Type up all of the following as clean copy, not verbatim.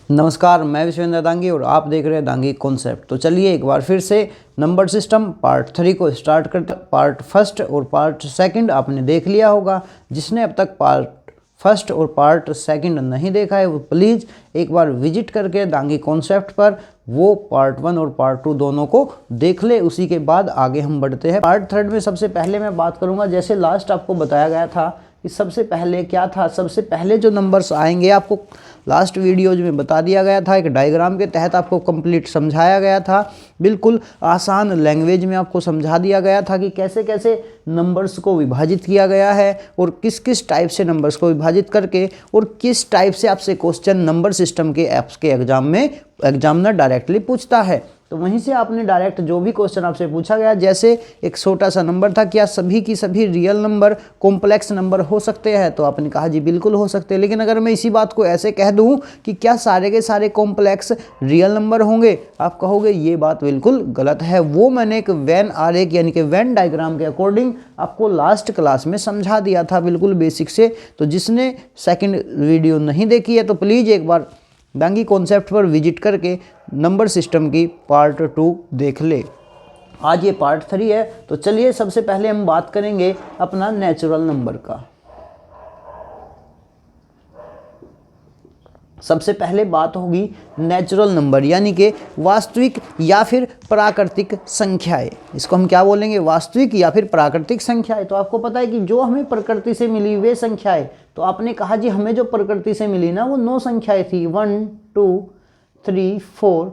नमस्कार, मैं विश्वेंद्र दांगी और आप देख रहे हैं दांगी कॉन्सेप्ट। तो चलिए एक बार फिर से नंबर सिस्टम पार्ट 3 को स्टार्ट करते हैं। पार्ट फर्स्ट और पार्ट सेकंड आपने देख लिया होगा। जिसने अब तक पार्ट फर्स्ट और पार्ट सेकंड नहीं देखा है वो प्लीज़ एक बार विजिट करके दांगी कॉन्सेप्ट पर वो पार्ट 1 और पार्ट 2 दोनों को देख ले। उसी के बाद आगे हम बढ़ते हैं। पार्ट थर्ड में सबसे पहले मैं बात करूँगा, जैसे लास्ट आपको बताया गया था कि सबसे पहले क्या था, सबसे पहले जो नंबर्स आएंगे आपको लास्ट वीडियोज में बता दिया गया था। एक डायग्राम के तहत आपको कंप्लीट समझाया गया था, बिल्कुल आसान लैंग्वेज में आपको समझा दिया गया था कि कैसे कैसे नंबर्स को विभाजित किया गया है और किस किस टाइप से नंबर्स को विभाजित करके और किस टाइप से आपसे क्वेश्चन नंबर सिस्टम के ऐप्स के एग्जाम में एग्जामिनर डायरेक्टली पूछता है। तो वहीं से आपने डायरेक्ट जो भी क्वेश्चन आपसे पूछा गया, जैसे एक छोटा सा नंबर था, क्या सभी की सभी रियल नंबर कॉम्प्लेक्स नंबर हो सकते हैं, तो आपने कहा जी बिल्कुल हो सकते हैं। लेकिन अगर मैं इसी बात को ऐसे कह दूं कि क्या सारे के सारे कॉम्प्लेक्स रियल नंबर होंगे, आप कहोगे ये बात बिल्कुल गलत है। वो मैंने एक वेन आरेख यानी कि वेन डायग्राम के अकॉर्डिंग आपको लास्ट क्लास में समझा दिया था, बिल्कुल बेसिक से। तो जिसने सेकेंड वीडियो नहीं देखी है तो प्लीज़ एक बार दांगी कॉन्सेप्ट पर विजिट करके नंबर सिस्टम की पार्ट 2 देख ले। आज ये पार्ट 3 है। तो चलिए सबसे पहले हम बात करेंगे अपना नेचुरल नंबर का। सबसे पहले बात होगी नेचुरल नंबर यानी कि वास्तविक या फिर प्राकृतिक संख्याएं। इसको हम क्या बोलेंगे, वास्तविक या फिर प्राकृतिक संख्याएं। तो आपको पता है कि जो हमें प्रकृति से मिली वे संख्याएं, तो आपने कहा जी हमें जो प्रकृति से मिली ना वो 9 संख्याएं थी, 1 2 3 4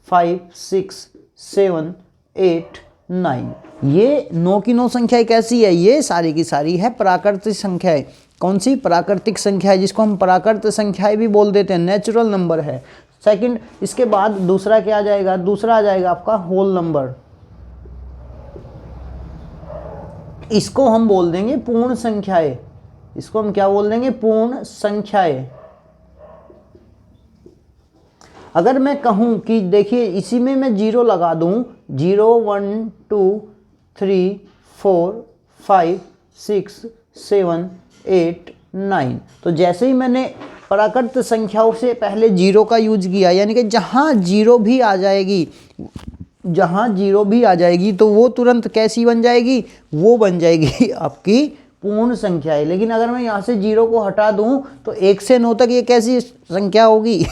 5 6 7 8 9। ये 9 की 9 संख्याएं कैसी है, ये सारी की सारी है प्राकृतिक संख्याएं। कौन सी, प्राकृतिक संख्या है, जिसको हम प्राकृत संख्याएं भी बोल देते हैं, नेचुरल नंबर है। सेकंड, इसके बाद दूसरा क्या आ जाएगा, दूसरा आ जाएगा आपका होल नंबर। इसको हम बोल देंगे पूर्ण संख्याएं। इसको हम क्या बोल देंगे, पूर्ण संख्याएं। अगर मैं कहूं कि देखिए इसी में मैं 0 लगा दूं, 0 1 2 3 4 5 6 7 8 9, तो जैसे ही मैंने प्राकृत संख्याओं से पहले 0 का यूज किया, यानी कि जहाँ 0 भी आ जाएगी, जहाँ 0 भी आ जाएगी तो वो तुरंत कैसी बन जाएगी, वो बन जाएगी आपकी पूर्ण संख्या है। लेकिन अगर मैं यहाँ से 0 को हटा दूँ तो 1 से 9 तक ये कैसी संख्या होगी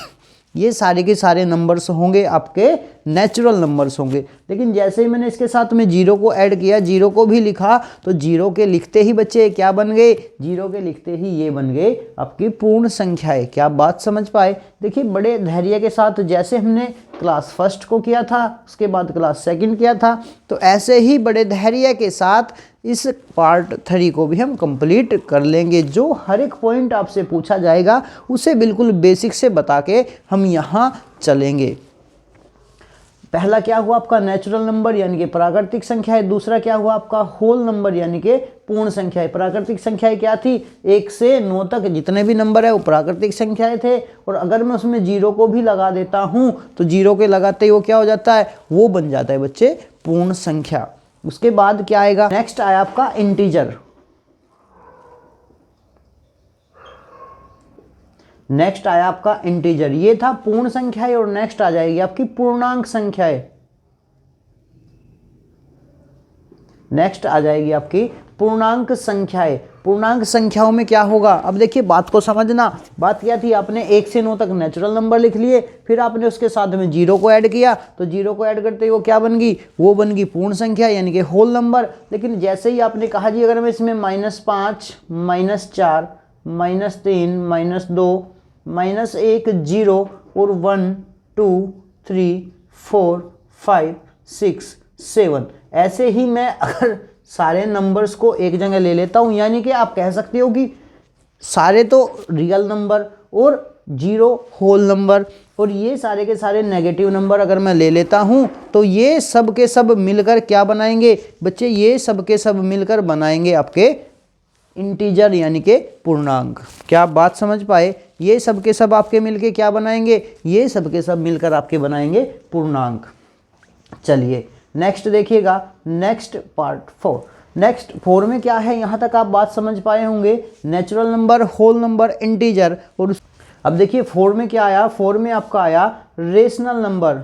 ये सारे के सारे नंबर्स होंगे आपके नेचुरल नंबर्स होंगे। लेकिन जैसे ही मैंने इसके साथ में 0 को ऐड किया, 0 को भी लिखा, तो 0 के लिखते ही बच्चे क्या बन गए, 0 के लिखते ही ये बन गए आपकी पूर्ण संख्याएं। क्या बात समझ पाए। देखिए बड़े धैर्य के साथ, जैसे हमने क्लास फर्स्ट को किया था, उसके बाद क्लास सेकंड किया था, तो ऐसे ही बड़े धैर्य के साथ इस पार्ट 3 को भी हम कंप्लीट कर लेंगे। जो हर एक पॉइंट आपसे पूछा जाएगा उसे बिल्कुल बेसिक से बता के हम यहाँ चलेंगे। पहला क्या हुआ आपका नेचुरल नंबर यानी कि प्राकृतिक संख्या है। दूसरा क्या हुआ आपका होल नंबर यानी कि पूर्ण संख्या है। प्राकृतिक संख्याएं क्या थी, 1 से 9 तक जितने भी नंबर है वो प्राकृतिक संख्याएं थे। और अगर मैं उसमें 0 को भी लगा देता हूँ तो 0 के लगाते ही वो क्या हो जाता है, वो बन जाता है बच्चे पूर्ण संख्या। उसके बाद क्या आएगा, नेक्स्ट आया आपका इंटीजर। नेक्स्ट आया आपका इंटीजर, ये था पूर्ण संख्याएं। और नेक्स्ट आ जाएगी आपकी पूर्णांक संख्याएं। नेक्स्ट आ जाएगी आपकी पूर्णांक संख्याएं। पूर्णांक संख्याओं में क्या होगा, अब देखिए बात को समझना। बात क्या थी, आपने 1 से 9 तक नेचुरल नंबर लिख लिए, फिर आपने उसके साथ में 0 को ऐड किया, तो 0 को ऐड करते ही वो क्या बन गई, वो बन गई पूर्ण संख्या यानी कि होल नंबर। लेकिन जैसे ही आपने कहा जी अगर मैं इसमें -5 -4 -3 -2 -1 0 और 1 2 3 4 5 6 7, ऐसे ही मैं अगर सारे नंबर्स को एक जगह ले लेता हूं, यानी कि आप कह सकते हो कि सारे तो रियल नंबर और 0 होल नंबर और ये सारे के सारे नेगेटिव नंबर अगर मैं ले लेता हूं तो ये सब के सब मिलकर क्या बनाएंगे बच्चे, ये सब के सब मिलकर बनाएंगे आपके इंटीजर यानी कि पूर्णांक। क्या आप बात समझ पाए, ये सब के सब आपके मिलके क्या बनाएंगे, ये सब के सब मिलकर आपके बनाएंगे पूर्णांक। चलिए नेक्स्ट देखिएगा, नेक्स्ट पार्ट 4। नेक्स्ट 4 में क्या है, यहाँ तक आप बात समझ पाए होंगे, natural number, whole number, integer. और अब देखिए 4 में क्या आया, 4 में आपका आया रेशनल नंबर,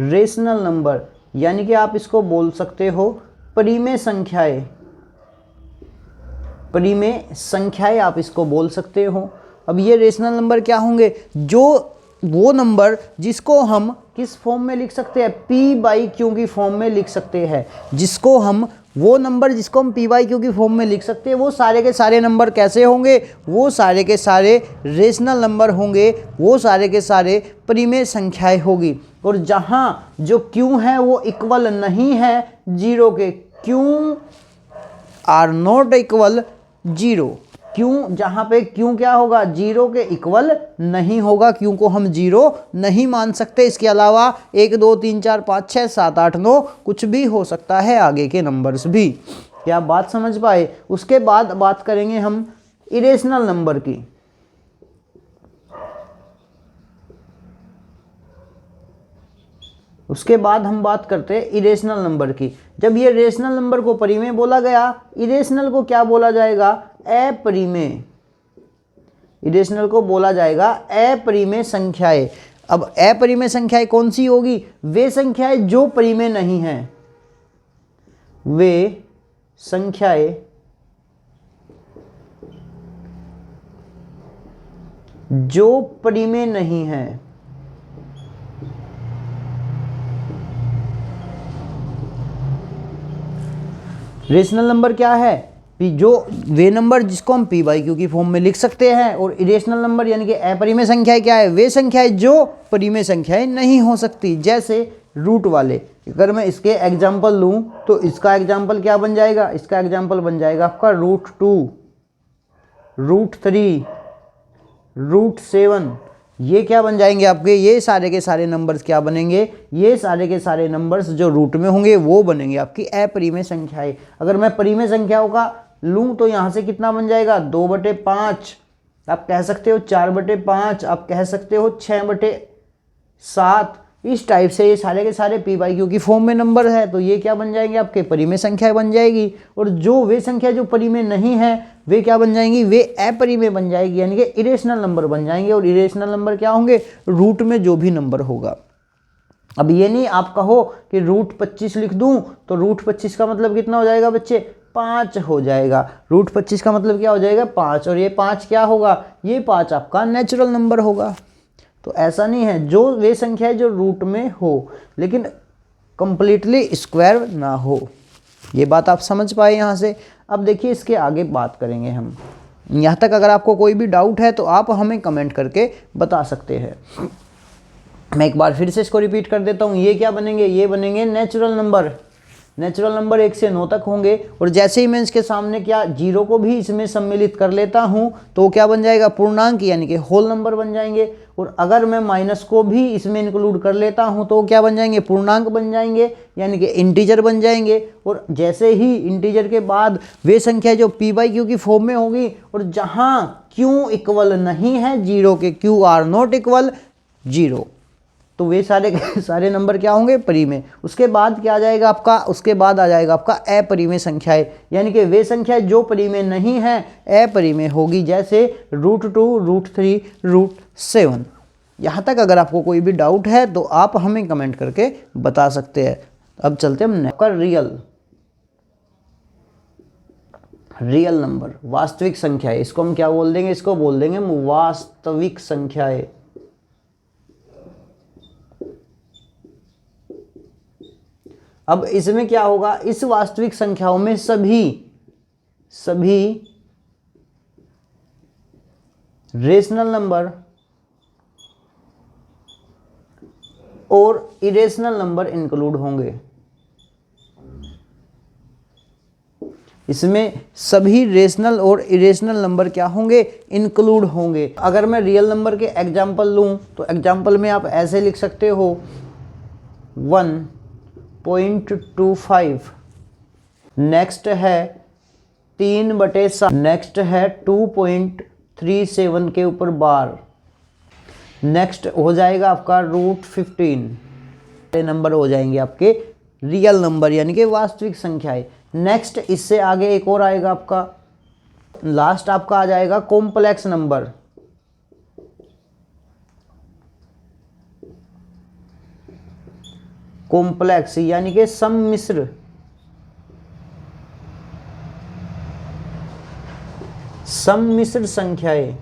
रेशनल नंबर यानी कि आप इसको बोल सकते हो परिमेय संख्याएं, परिमेय संख्याएं आप इसको बोल सकते हो। अब ये रेशनल नंबर क्या होंगे, जो वो नंबर जिसको हम किस फॉर्म में लिख सकते हैं, पी बाई क्यू की फॉर्म में लिख सकते हैं, जिसको हम वो नंबर जिसको हम पी बाई क्यू की फॉर्म में लिख सकते हैं, वो सारे के सारे नंबर कैसे होंगे, वो सारे के सारे रेशनल नंबर होंगे, वो सारे के सारे परिमेय संख्याएं होगी। और जहाँ जो क्यू है वो इक्वल नहीं है जीरो के, Q R not equal zero, क्यों, जहाँ पे क्यों क्या होगा, जीरो के इक्वल नहीं होगा, क्यों को हम जीरो नहीं मान सकते। इसके अलावा 1 2 3 4 5 6 7 8 9 कुछ भी हो सकता है, आगे के नंबर्स भी। क्या बात समझ पाए। उसके बाद बात करेंगे हम इरेशनल नंबर की। उसके बाद हम बात करते हैं इरेशनल नंबर की। जब ये रेशनल नंबर को परिमेय बोला गया, इरेशनल को क्या बोला जाएगा, अपरिमेय। इरेशनल को बोला जाएगा अपरिमेय संख्याएं। अब अपरिमेय संख्याएं कौन सी होगी, वे संख्याएं जो परिमेय नहीं हैं, वे संख्याएं जो परिमेय नहीं हैं। रेशनल नंबर क्या है, जो वे नंबर जिसको हम पी बाई क्यू की फॉर्म में लिख सकते हैं। और इरेशनल नंबर यानी कि अपरिमेय संख्याएं क्या है, वे संख्याएं जो परिमेय संख्याएं नहीं हो सकती। जैसे रूट वाले, अगर मैं इसके एग्जाम्पल लूँ तो इसका एग्जाम्पल क्या बन जाएगा, इसका एग्जाम्पल बन जाएगा आपका √2, √3, √7। ये क्या बन जाएंगे आपके, ये सारे के सारे नंबर्स क्या बनेंगे, ये सारे के सारे नंबर्स जो रूट में होंगे वो बनेंगे आपकी अपरिमेय संख्याएं। अगर मैं परिमेय संख्याओं का लूँ तो यहाँ से कितना बन जाएगा, 2/5, आप कह सकते हो 4/5, आप कह सकते हो 6/7। इस टाइप से ये सारे के सारे पी बाई क्यू की फॉर्म में नंबर है, तो ये क्या बन जाएंगे, आपके परिमेय संख्याएं बन जाएगी। और जो वे संख्या जो परिमेय नहीं है वे क्या बन जाएंगी, वे अपरिमेय बन जाएगी, यानी कि इरेशनल नंबर बन जाएंगे। और इरेशनल नंबर क्या होंगे, रूट में जो भी नंबर होगा। अब ये नहीं आप कहो कि √25 लिख दूं तो √25 का मतलब कितना हो जाएगा बच्चे, 5 हो जाएगा। √25 का मतलब क्या हो जाएगा, 5। और ये 5 क्या होगा, ये 5 आपका नेचुरल नंबर होगा। तो ऐसा नहीं है, जो वे संख्या है जो रूट में हो लेकिन कंप्लीटली स्क्वायर ना हो। ये बात आप समझ पाए यहाँ से। अब देखिए इसके आगे बात करेंगे हम। यहाँ तक अगर आपको कोई भी डाउट है तो आप हमें कमेंट करके बता सकते हैं। मैं एक बार फिर से इसको रिपीट कर देता हूँ। ये क्या बनेंगे, ये बनेंगे नेचुरल नंबर। नेचुरल नंबर 1 से 9 तक होंगे। और जैसे ही मैं इसके सामने क्या जीरो को भी इसमें सम्मिलित कर लेता हूँ तो क्या बन जाएगा, पूर्णांक यानी कि होल नंबर बन जाएंगे। और अगर मैं माइनस को भी इसमें इंक्लूड कर लेता हूँ तो क्या बन जाएंगे, पूर्णांक बन जाएंगे यानी कि इंटीजर बन जाएंगे। और जैसे ही इंटीजर के बाद वे संख्या जो पी बाई क्यू की फॉर्म में होगी और जहाँ क्यू इक्वल नहीं है जीरो के, Q R not equal zero, तो वे सारे सारे नंबर क्या होंगे, परिमेय। उसके बाद क्या आ जाएगा आपका, उसके बाद आ जाएगा आपका अपरिमेय संख्याएं, यानी कि वे संख्याएं जो परिमेय नहीं है अपरिमेय होगी। जैसे √2, √3, √7। यहाँ तक अगर आपको कोई भी डाउट है तो आप हमें कमेंट करके बता सकते हैं। अब चलते हैं हम कर रियल नंबर, वास्तविक संख्याएं। इसको हम क्या बोल देंगे, इसको बोल देंगे वास्तविक संख्याएं। अब इसमें क्या होगा, इस वास्तविक संख्याओं में सभी रेशनल नंबर और इरेशनल नंबर इंक्लूड होंगे। इसमें सभी रेशनल और इरेशनल नंबर क्या होंगे, इंक्लूड होंगे। अगर मैं रियल नंबर के एग्जाम्पल लूं तो एग्जाम्पल में आप ऐसे लिख सकते हो 1.25, नेक्स्ट है 3/7, नेक्स्ट है 2.37 के ऊपर बार, नेक्स्ट हो जाएगा आपका √15। नंबर हो जाएंगे आपके रियल नंबर यानी कि वास्तविक संख्याएं। नेक्स्ट इससे आगे एक और आएगा आपका लास्ट आपका आ जाएगा कॉम्प्लेक्स नंबर। कॉम्प्लेक्स यानी कि सम्मिश्र, सम्मिश्र संख्याएं,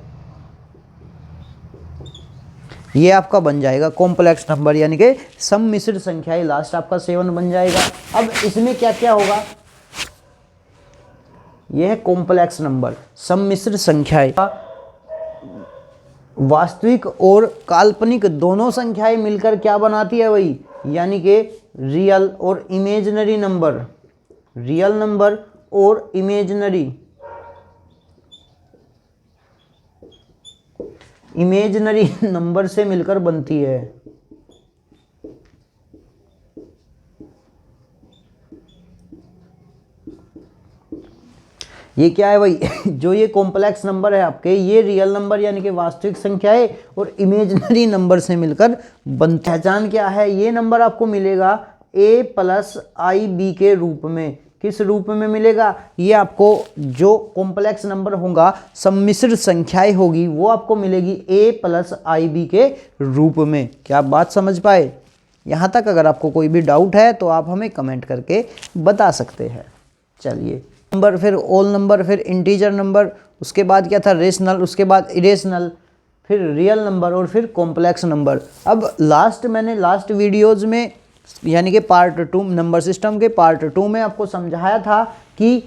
ये आपका बन जाएगा कॉम्प्लेक्स नंबर यानी कि सम्मिश्र संख्याएं। लास्ट आपका 7 बन जाएगा। अब इसमें क्या क्या होगा, यह है कॉम्प्लेक्स नंबर, सम्मिश्र संख्याएं। वास्तविक और काल्पनिक दोनों संख्याएं मिलकर क्या बनाती है वही, यानी कि रियल और इमेजिनरी नंबर, रियल नंबर और इमेजिनरी, इमेजिनरी नंबर से मिलकर बनती है। ये क्या है भाई जो ये कॉम्प्लेक्स नंबर है आपके, ये रियल नंबर यानी कि वास्तविक संख्याएं और इमेजिनरी नंबर से मिलकर बनती है। पहचान क्या है, ये नंबर आपको मिलेगा a प्लस आई बी के रूप में। किस रूप में मिलेगा, ये आपको जो कॉम्प्लेक्स नंबर होगा, सम्मिश्र संख्याएं होगी, वो आपको मिलेगी a प्लस आई बी के रूप में। क्या आप बात समझ पाए? यहाँ तक अगर आपको कोई भी डाउट है तो आप हमें कमेंट करके बता सकते हैं। चलिए, नंबर, फिर ऑल नंबर, फिर इंटीजर नंबर, उसके बाद क्या था रेशनल, उसके बाद इरेशनल, फिर रियल नंबर और फिर कॉम्प्लेक्स नंबर। अब मैंने लास्ट वीडियोस में यानी कि पार्ट 2 नंबर सिस्टम के पार्ट 2 में आपको समझाया था कि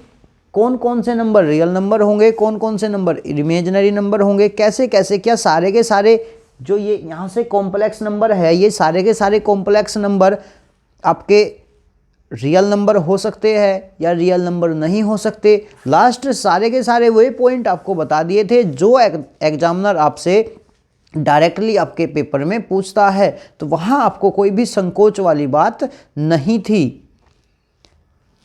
कौन कौन से नंबर रियल नंबर होंगे, कौन कौन से नंबर इमेजिनरी नंबर होंगे, कैसे कैसे क्या सारे के सारे जो ये यहाँ से कॉम्प्लेक्स नंबर है, ये सारे के सारे कॉम्प्लेक्स नंबर आपके रियल नंबर हो सकते हैं या रियल नंबर नहीं हो सकते। लास्ट सारे के सारे वही पॉइंट आपको बता दिए थे जो एग्जामिनर आपसे डायरेक्टली आपके पेपर में पूछता है, तो वहाँ आपको कोई भी संकोच वाली बात नहीं थी।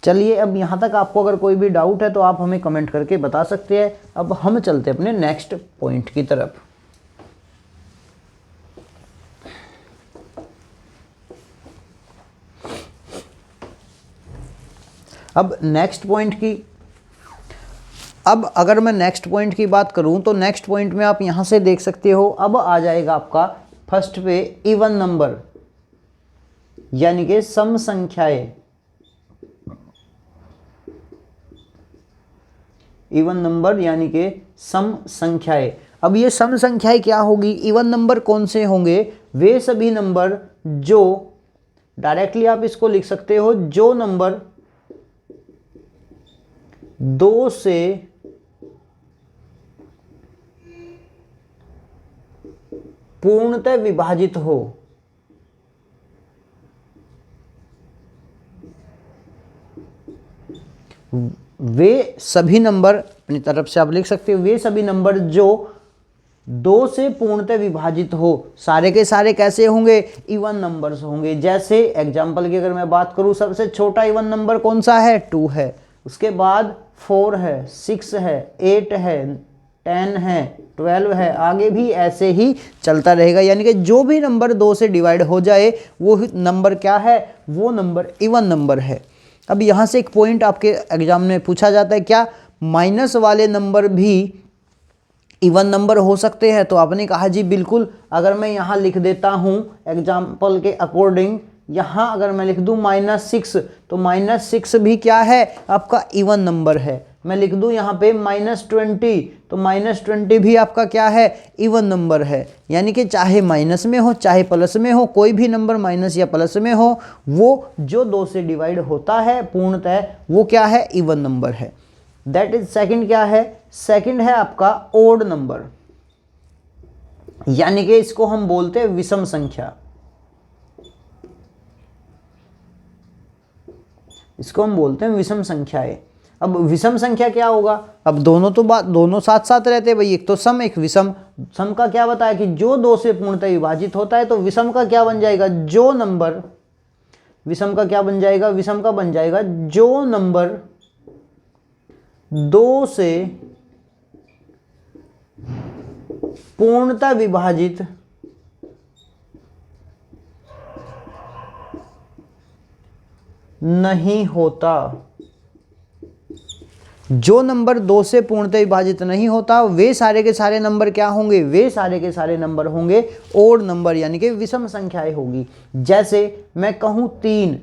चलिए, अब यहाँ तक आपको अगर कोई भी डाउट है तो आप हमें कमेंट करके बता सकते हैं। अब हम चलते हैं अपने नेक्स्ट पॉइंट की तरफ। अब नेक्स्ट पॉइंट की, अब अगर मैं नेक्स्ट पॉइंट की बात करूं तो नेक्स्ट पॉइंट में आप यहां से देख सकते हो, अब आ जाएगा आपका फर्स्ट पे इवन नंबर यानी कि सम संख्याएं। इवन नंबर यानी कि सम संख्याएं। अब ये सम संख्याएं क्या होगी, इवन नंबर कौन से होंगे, वे सभी नंबर जो, डायरेक्टली आप इसको लिख सकते हो, जो नंबर 2 से पूर्णतः विभाजित हो। वे सभी नंबर, अपनी तरफ से आप लिख सकते हो, वे सभी नंबर जो 2 से पूर्णतः विभाजित हो। सारे के सारे कैसे होंगे, इवन नंबर्स होंगे। जैसे एग्जांपल की अगर मैं बात करूं, सबसे छोटा इवन नंबर कौन सा है, 2 है, उसके बाद 4 है, 6 है, 8 है, 10 है, 12 है, आगे भी ऐसे ही चलता रहेगा। यानी कि जो भी नंबर 2 से डिवाइड हो जाए वो नंबर क्या है, वो नंबर इवन नंबर है। अब यहाँ से एक पॉइंट आपके एग्जाम में पूछा जाता है, क्या माइनस वाले नंबर भी इवन नंबर हो सकते हैं? तो आपने कहा जी बिल्कुल। अगर मैं यहाँ लिख देता हूँ एग्जाम्पल के अकॉर्डिंग, यहाँ अगर मैं लिख दूँ -6, तो -6 भी क्या है, आपका इवन नंबर है। मैं लिख दूँ यहाँ पे -20, तो -20 भी आपका क्या है, इवन नंबर है। यानी कि चाहे माइनस में हो चाहे प्लस में हो, कोई भी नंबर माइनस या प्लस में हो, वो जो 2 से डिवाइड होता है पूर्णतः, वो क्या है, इवन नंबर है। दैट इज सेकंड क्या है, सेकंड है आपका ओड नंबर, यानी कि इसको हम बोलते हैं विषम संख्या। इसको हम बोलते हैं विषम संख्याएं। अब विषम संख्या क्या होगा, अब दोनों साथ साथ रहते हैं भाई, एक तो सम एक विषम। सम का क्या बताया कि जो 2 से पूर्णतः विभाजित होता है, तो विषम का क्या बन जाएगा, जो नंबर, विषम का क्या बन जाएगा, विषम का बन जाएगा जो नंबर 2 से पूर्णतः विभाजित नहीं होता। जो नंबर 2 से पूर्णतः विभाजित नहीं होता वे सारे के सारे नंबर क्या होंगे, वे सारे के सारे नंबर होंगे ओड नंबर, यानी कि विषम संख्याएं होगी। जैसे मैं कहूँ 3,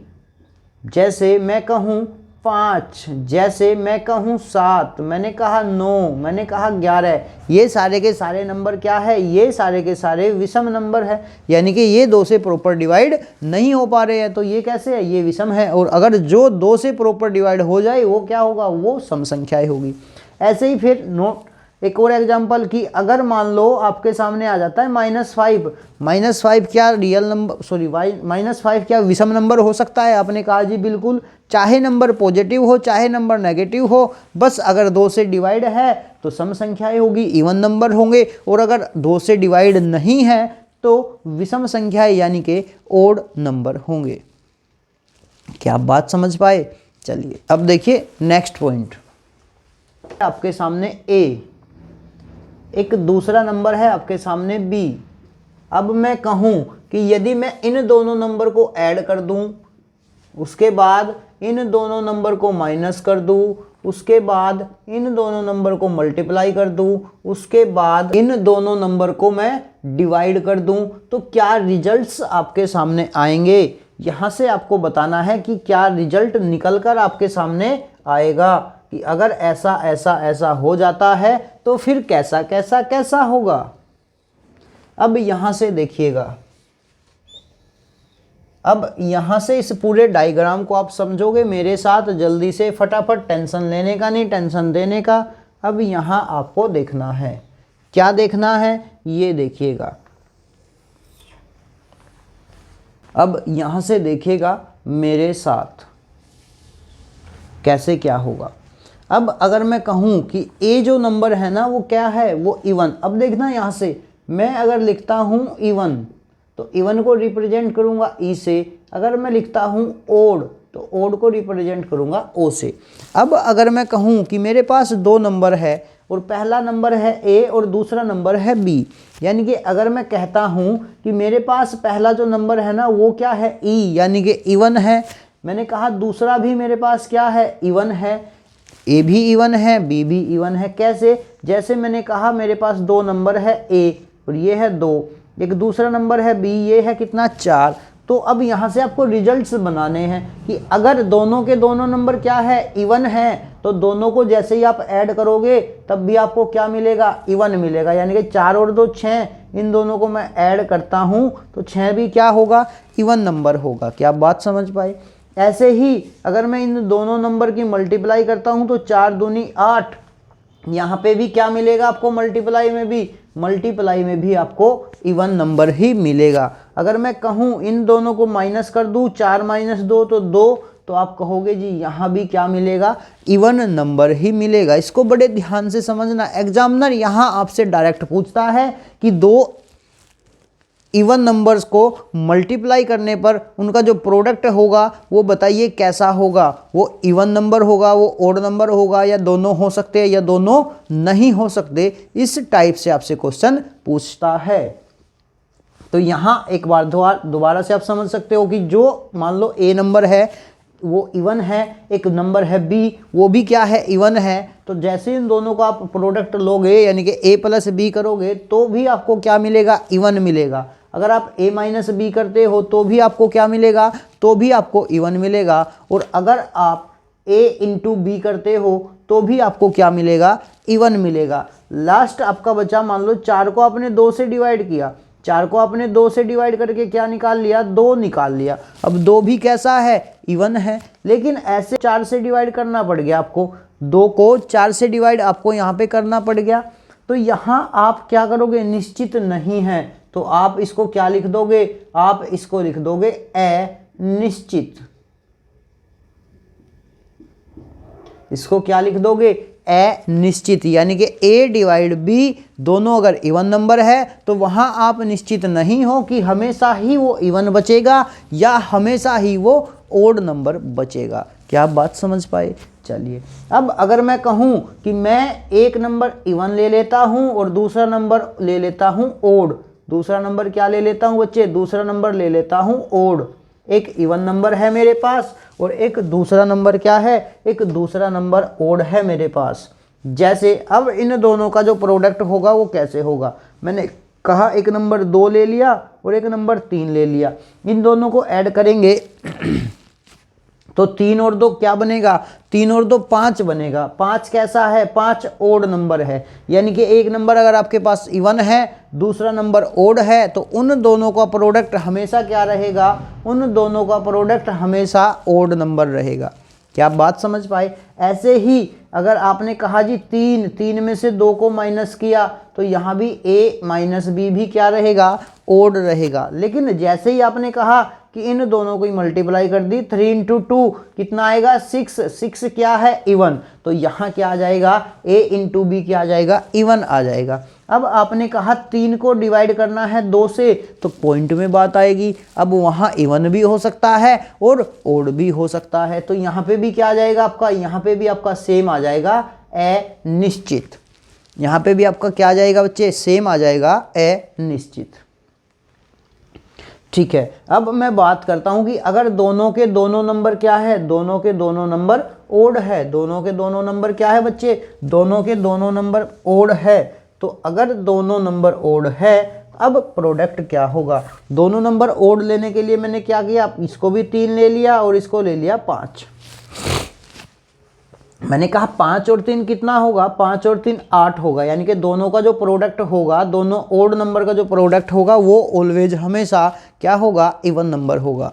जैसे मैं कहूँ 5, जैसे मैं कहूँ 7, मैंने कहा 9, मैंने कहा 11, ये सारे के सारे नंबर क्या है, ये सारे के सारे विषम नंबर है, यानी कि ये 2 से प्रॉपर डिवाइड नहीं हो पा रहे हैं, तो ये कैसे है, ये विषम है। और अगर जो 2 से प्रॉपर डिवाइड हो जाए वो क्या होगा, वो सम संख्याएं होगी। ऐसे ही फिर नोट एक और एग्जांपल कि अगर मान लो आपके सामने आ जाता है -5 क्या रियल नंबर, सॉरी -5 क्या विषम नंबर हो सकता है? आपने कहा जी बिल्कुल, चाहे नंबर पॉजिटिव हो चाहे नंबर नेगेटिव हो, बस अगर 2 से डिवाइड है तो सम संख्याएं होगी, इवन नंबर होंगे, और अगर 2 से डिवाइड नहीं है तो विषम संख्याएं यानी कि ओड नंबर होंगे। क्या आप बात समझ पाए? चलिए अब देखिए नेक्स्ट पॉइंट, आपके सामने ए, एक दूसरा नंबर है आपके सामने बी। अब मैं कहूँ कि यदि मैं इन दोनों नंबर को ऐड कर दूं, उसके बाद इन दोनों नंबर को माइनस कर दूं, उसके बाद इन दोनों नंबर को मल्टीप्लाई कर दूं, उसके बाद इन दोनों नंबर को मैं डिवाइड कर दूं, तो क्या रिजल्ट्स आपके सामने आएंगे? यहाँ से आपको बताना है कि क्या रिजल्ट निकल कर आपके सामने आएगा, कि अगर ऐसा ऐसा ऐसा हो जाता है तो फिर कैसा कैसा कैसा होगा। अब यहाँ से देखिएगा, अब यहाँ से इस पूरे डायग्राम को आप समझोगे मेरे साथ जल्दी से, फटाफट, टेंशन लेने का नहीं, टेंशन देने का। अब यहाँ आपको देखना है, क्या देखना है, ये देखिएगा। अब यहाँ से देखिएगा मेरे साथ कैसे क्या होगा। अब अगर मैं कहूँ कि ए जो नंबर है ना वो क्या है, वो इवन। अब देखना यहाँ से मैं अगर लिखता हूँ इवन तो इवन को रिप्रेजेंट करूँगा ई से, अगर मैं लिखता हूँ ओड तो ओड को रिप्रेजेंट करूँगा ओ से। अब अगर मैं कहूँ कि मेरे पास 2 नंबर है और पहला नंबर है ए और दूसरा नंबर है बी, यानी कि अगर मैं कहता हूँ कि मेरे पास पहला जो नंबर है ना वो क्या है, ई, यानी कि इवन है। मैंने कहा दूसरा भी मेरे पास क्या है, इवन है, ए भी इवन है, बी भी इवन है। कैसे? जैसे मैंने कहा मेरे पास 2 नंबर है ए और ये है 2, एक दूसरा नंबर है बी, ये है कितना, 4। तो अब यहाँ से आपको रिजल्ट्स बनाने हैं कि अगर दोनों के दोनों नंबर क्या है, इवन है, तो दोनों को जैसे ही आप ऐड करोगे तब भी आपको क्या मिलेगा, इवन मिलेगा। यानी कि 4 और 2 6, इन दोनों को मैं ऐड करता हूँ तो 6 भी क्या होगा, इवन नंबर होगा। क्या आप बात समझ पाए? ऐसे ही अगर मैं इन दोनों नंबर की मल्टीप्लाई करता हूं तो 4 दूनी 8, यहाँ पे भी क्या मिलेगा आपको, मल्टीप्लाई में भी आपको इवन नंबर ही मिलेगा। अगर मैं कहूँ इन दोनों को माइनस कर दूँ, 4 - 2 तो 2, तो आप कहोगे जी यहाँ भी क्या मिलेगा, इवन नंबर ही मिलेगा। इसको बड़े ध्यान से समझना, एग्जामिनर यहाँ आपसे डायरेक्ट पूछता है कि 2 इवन नंबर्स को मल्टीप्लाई करने पर उनका जो प्रोडक्ट होगा वो बताइए कैसा होगा, वो इवन नंबर होगा, वो ओड नंबर होगा, या दोनों हो सकते हैं या दोनों नहीं हो सकते। इस टाइप से आपसे क्वेश्चन पूछता है। तो यहाँ एक बार दोबारा से आप समझ सकते हो कि जो मान लो ए नंबर है वो इवन है, एक नंबर है बी वो भी क्या है, इवन है। तो जैसे इन दोनों का आप प्रोडक्ट लोगे यानी कि a + b करोगे तो भी आपको क्या मिलेगा, इवन मिलेगा। अगर आप a - b करते हो तो भी आपको क्या मिलेगा, तो भी आपको इवन मिलेगा। और अगर आप a × b करते हो तो भी आपको क्या मिलेगा, इवन मिलेगा। लास्ट आपका बचा, मान लो 4 को आपने 2 से डिवाइड किया, 4 को आपने 2 से डिवाइड करके क्या निकाल लिया, 2 निकाल लिया। अब 2 भी कैसा है, इवन है। लेकिन ऐसे 4 से डिवाइड करना पड़ गया आपको, 2 को 4 से डिवाइड आपको यहाँ पे करना पड़ गया। तो यहाँ आप क्या करोगे, निश्चित नहीं है, तो आप इसको क्या लिख दोगे, आप इसको लिख दोगे अनिश्चित। इसको क्या लिख दोगे, अनिश्चित। यानी कि a/b दोनों अगर इवन नंबर है तो वहां आप निश्चित नहीं हो कि हमेशा ही वो इवन बचेगा या हमेशा ही वो ओड नंबर बचेगा। क्या आप बात समझ पाए? चलिए अब अगर मैं कहूं कि मैं एक नंबर इवन ले लेता हूं और दूसरा नंबर ले लेता हूं ओड, दूसरा नंबर क्या ले लेता हूं बच्चे, दूसरा नंबर ले लेता हूं ओड। एक इवन नंबर है मेरे पास और एक दूसरा नंबर क्या है, एक दूसरा नंबर ओड है मेरे पास। जैसे अब इन दोनों का जो प्रोडक्ट होगा वो कैसे होगा, मैंने कहा एक नंबर 2 ले लिया और एक नंबर 3 ले लिया, इन दोनों को ऐड करेंगे तो 3 और 2 क्या बनेगा, 3 और 2 5 बनेगा। 5 कैसा है, 5 ओड नंबर है, यानी कि एक नंबर अगर आपके पास इवन है, दूसरा नंबर ओड है, तो उन दोनों का प्रोडक्ट हमेशा क्या रहेगा, उन दोनों का प्रोडक्ट हमेशा ओड नंबर रहेगा। क्या आप बात समझ पाए। ऐसे ही अगर आपने कहा जी 3 में से 2 को माइनस किया तो यहाँ भी a माइनस बी भी क्या रहेगा, ओड रहेगा। लेकिन जैसे ही आपने कहा कि इन दोनों को ही मल्टीप्लाई कर दी, 3 इंटू 2 कितना आएगा, 6 क्या है, इवन, तो यहाँ क्या आ जाएगा, a इंटू बी क्या आ जाएगा, इवन आ जाएगा। अब आपने कहा 3 को डिवाइड करना है 2 से, तो पॉइंट में बात आएगी। अब वहाँ इवन भी हो सकता है और ओड भी हो सकता है, तो यहाँ पे भी क्या आ जाएगा आपका, यहाँ पे भी आपका सेम आ जाएगा, निश्चित। यहाँ पे भी आपका क्या आ जाएगा बच्चे, सेम आ जाएगा, निश्चित। ठीक है, अब मैं बात करता हूं कि अगर दोनों के दोनों नंबर क्या है, दोनों के दोनों नंबर ओड है, दोनों के दोनों नंबर क्या है बच्चे, दोनों के दोनों नंबर ओड है। तो अगर दोनों नंबर ओड है, अब प्रोडक्ट क्या होगा, दोनों नंबर ओड लेने के लिए मैंने क्या किया, इसको भी 3 ले लिया और इसको ले लिया 5। मैंने कहा 5 और 3 कितना होगा, 5 और 3 8 होगा, यानी कि दोनों का जो प्रोडक्ट होगा, दोनों ओड नंबर का जो प्रोडक्ट होगा वो ऑलवेज हमेशा क्या होगा, इवन नंबर होगा।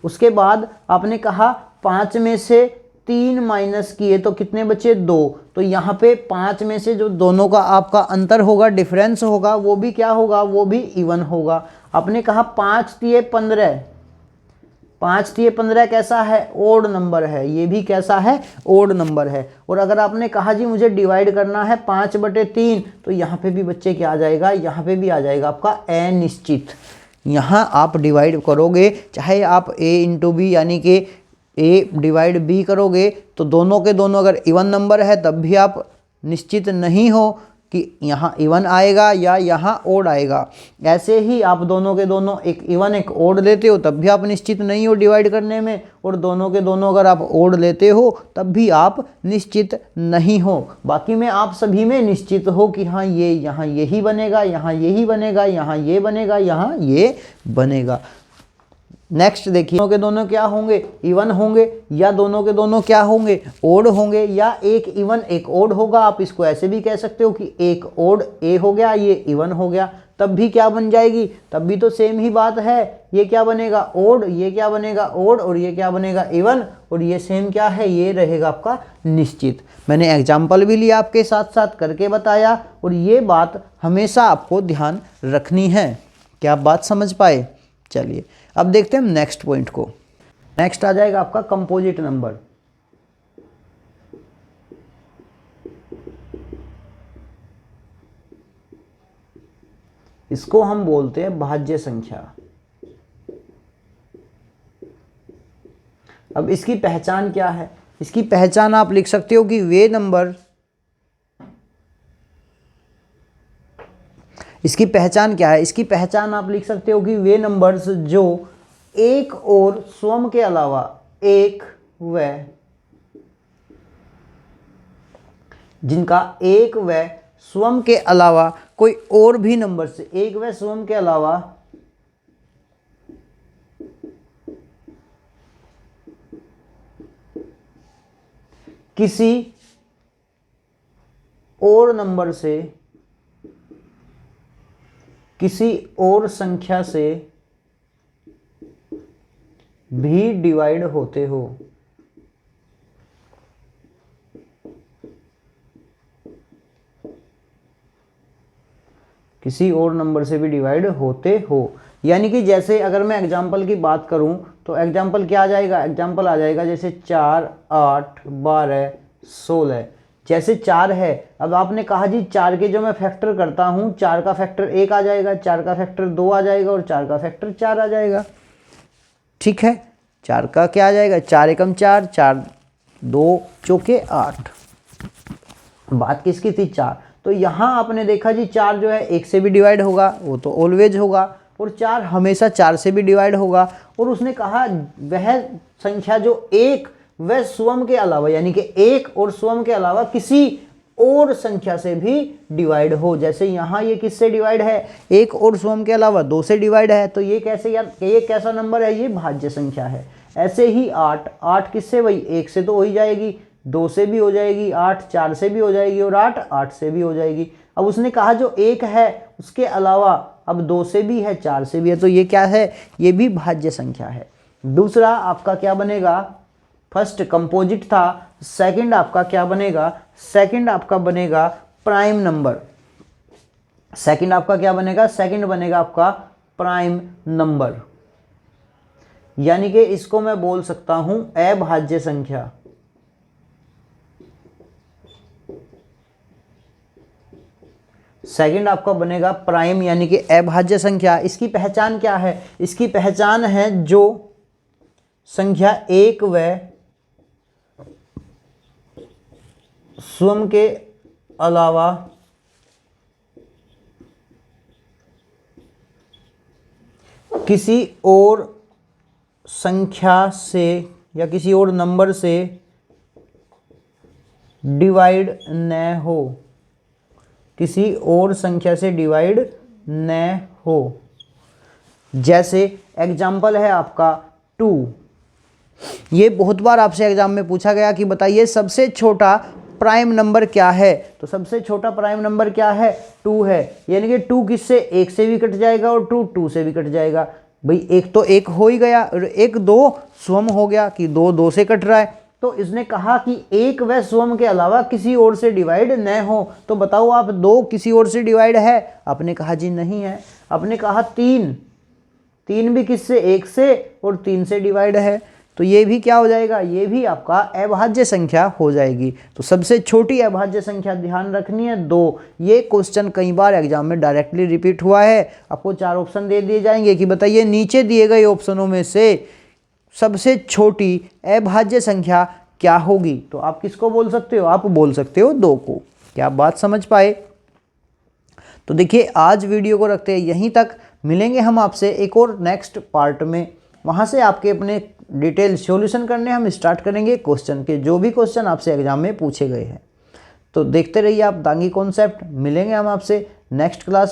उसके बाद आपने कहा 5 में से 3 माइनस किए तो कितने बचे, 2, तो यहाँ पे 5 में से जो दोनों का आपका अंतर होगा, डिफरेंस होगा, वो भी क्या होगा, वो भी इवन होगा। आपने कहा 5 तिये 15, 5 तिये 15 कैसा है, ओड नंबर है, ये भी कैसा है, ओड नंबर है। और अगर आपने कहा जी मुझे डिवाइड करना है 5/3, तो यहाँ पे भी बच्चे क्या आ जाएगा, यहाँ पे भी आ जाएगा आपका अनिश्चित। यहाँ आप डिवाइड करोगे, चाहे आप a इंटू बी यानी कि a डिवाइड b करोगे, तो दोनों के दोनों अगर इवन नंबर है तब भी आप निश्चित नहीं हो कि यहाँ इवन आएगा या यहाँ ओड आएगा। ऐसे ही आप दोनों के दोनों एक इवन एक ओड लेते हो तब भी आप निश्चित नहीं हो डिवाइड करने में, और दोनों के दोनों अगर आप ओड लेते हो तब भी आप निश्चित नहीं हो। बाकी में आप सभी में निश्चित हो कि हाँ ये यहाँ यही बनेगा, यहाँ यही बनेगा, यहाँ ये बनेगा, यहाँ ये बनेगा। नेक्स्ट देखिए, दोनों के दोनों क्या होंगे, इवन होंगे, या दोनों के दोनों क्या होंगे, ओड होंगे, या एक इवन एक ओड होगा। आप इसको ऐसे भी कह सकते हो कि एक ओड ए हो गया, ये इवन हो गया, तब भी क्या बन जाएगी, तब भी तो सेम ही बात है। ये क्या बनेगा, ओड, ये क्या बनेगा, ओड, और ये क्या बनेगा, इवन, और ये सेम क्या है, ये रहेगा आपका निश्चित। मैंने एग्जाम्पल भी लिया आपके साथ साथ करके बताया, और ये बात हमेशा आपको ध्यान रखनी है। क्या आप बात समझ पाए। चलिए अब देखते हैं नेक्स्ट पॉइंट को। नेक्स्ट आ जाएगा आपका कंपोजिट नंबर। इसको हम बोलते हैं भाज्य संख्या। अब इसकी पहचान क्या है, इसकी पहचान आप लिख सकते हो कि वे नंबर, इसकी पहचान क्या है, इसकी पहचान आप लिख सकते हो कि वे नंबर्स जो एक और स्वयं के अलावा एक व जिनका एक व स्वयं के अलावा कोई और भी नंबर से, एक व स्वयं के अलावा किसी और नंबर से, किसी और संख्या से भी डिवाइड होते हो। किसी और नंबर से भी डिवाइड होते हो, यानी कि जैसे अगर मैं एग्जाम्पल की बात करूं तो एग्जाम्पल क्या आ जाएगा, एग्जाम्पल आ जाएगा जैसे 4, 8, 12, 16। जैसे 4 है, अब आपने कहा जी 4 के जो मैं फैक्टर करता हूं, 4 का फैक्टर 1 आ जाएगा, 4 का फैक्टर 2 आ जाएगा और 4 का फैक्टर 4 आ जाएगा। ठीक है, 4 का क्या आ जाएगा, 4 एकम 4, 4 2 चौके 8। बात किसकी थी, 4। तो यहाँ आपने देखा जी 4 जो है 1 से भी डिवाइड होगा, वो तो ऑलवेज होगा। और 4 हमेशा 4 से भी डिवाइड होगा। और उसने कहा वह संख्या जो 1 वह स्वयं के अलावा यानी कि 1 और स्वयं के अलावा किसी और संख्या से भी डिवाइड हो। जैसे यहाँ ये किससे डिवाइड है, 1 और स्वयं के अलावा 2 से डिवाइड है, तो ये कैसे यार, ये कैसा नंबर है, ये भाज्य संख्या है। ऐसे ही 8 किससे, वही 1 से तो हो ही जाएगी, 2 से भी हो जाएगी, 8 4 से भी हो जाएगी और 8 से भी हो जाएगी। अब उसने कहा जो 1 है उसके अलावा अब 2 से भी है, 4 से भी है, तो ये क्या है, ये भी भाज्य संख्या है। दूसरा आपका क्या बनेगा, फर्स्ट कंपोजिट था, सेकंड आपका क्या बनेगा, सेकंड आपका बनेगा प्राइम नंबर। सेकंड आपका क्या बनेगा, सेकंड बनेगा आपका प्राइम नंबर, यानी कि इसको मैं बोल सकता हूं अभाज्य संख्या। सेकंड आपका बनेगा प्राइम यानी कि अभाज्य संख्या। इसकी पहचान क्या है, इसकी पहचान है जो संख्या 1 व स्वयं के अलावा किसी और संख्या से या किसी और नंबर से डिवाइड न हो, किसी और संख्या से डिवाइड न हो। जैसे एग्जाम्पल है आपका 2। ये बहुत बार आपसे एग्जाम में पूछा गया कि बताइए सबसे छोटा प्राइम नंबर क्या है, तो सबसे छोटा प्राइम नंबर क्या है, 2 है। यानी कि 2 किससे, 1 से भी कट जाएगा और 2 से भी कट जाएगा। भाई 1 तो 1 हो ही गया और 1 2 स्वयं हो गया कि 2 से कट रहा है। तो इसने कहा कि 1 व स्वयं के अलावा किसी और से डिवाइड न हो। तो बताओ आप 2 किसी और से डिवाइड है, आपने कहा जी नहीं है। आपने कहा 3 भी किससे, 1 से और 3 से डिवाइड है, तो ये भी क्या हो जाएगा, ये भी आपका अभाज्य संख्या हो जाएगी। तो सबसे छोटी अभाज्य संख्या ध्यान रखनी है 2। ये क्वेश्चन कई बार एग्जाम में डायरेक्टली रिपीट हुआ है। आपको 4 ऑप्शन दे दिए जाएंगे कि बताइए नीचे दिए गए ऑप्शनों में से सबसे छोटी अभाज्य संख्या क्या होगी, तो आप किसको बोल सकते हो, आप बोल सकते हो 2 को। क्या बात समझ पाए। तो देखिए आज वीडियो को रखते हैं यहीं तक, मिलेंगे हम आपसे एक और नेक्स्ट पार्ट में। वहाँ से आपके अपने डिटेल सॉल्यूशन करने हम स्टार्ट करेंगे क्वेश्चन के, जो भी क्वेश्चन आपसे एग्जाम में पूछे गए हैं। तो देखते रहिए आप दांगी कॉन्सेप्ट। मिलेंगे हम आपसे नेक्स्ट क्लास में।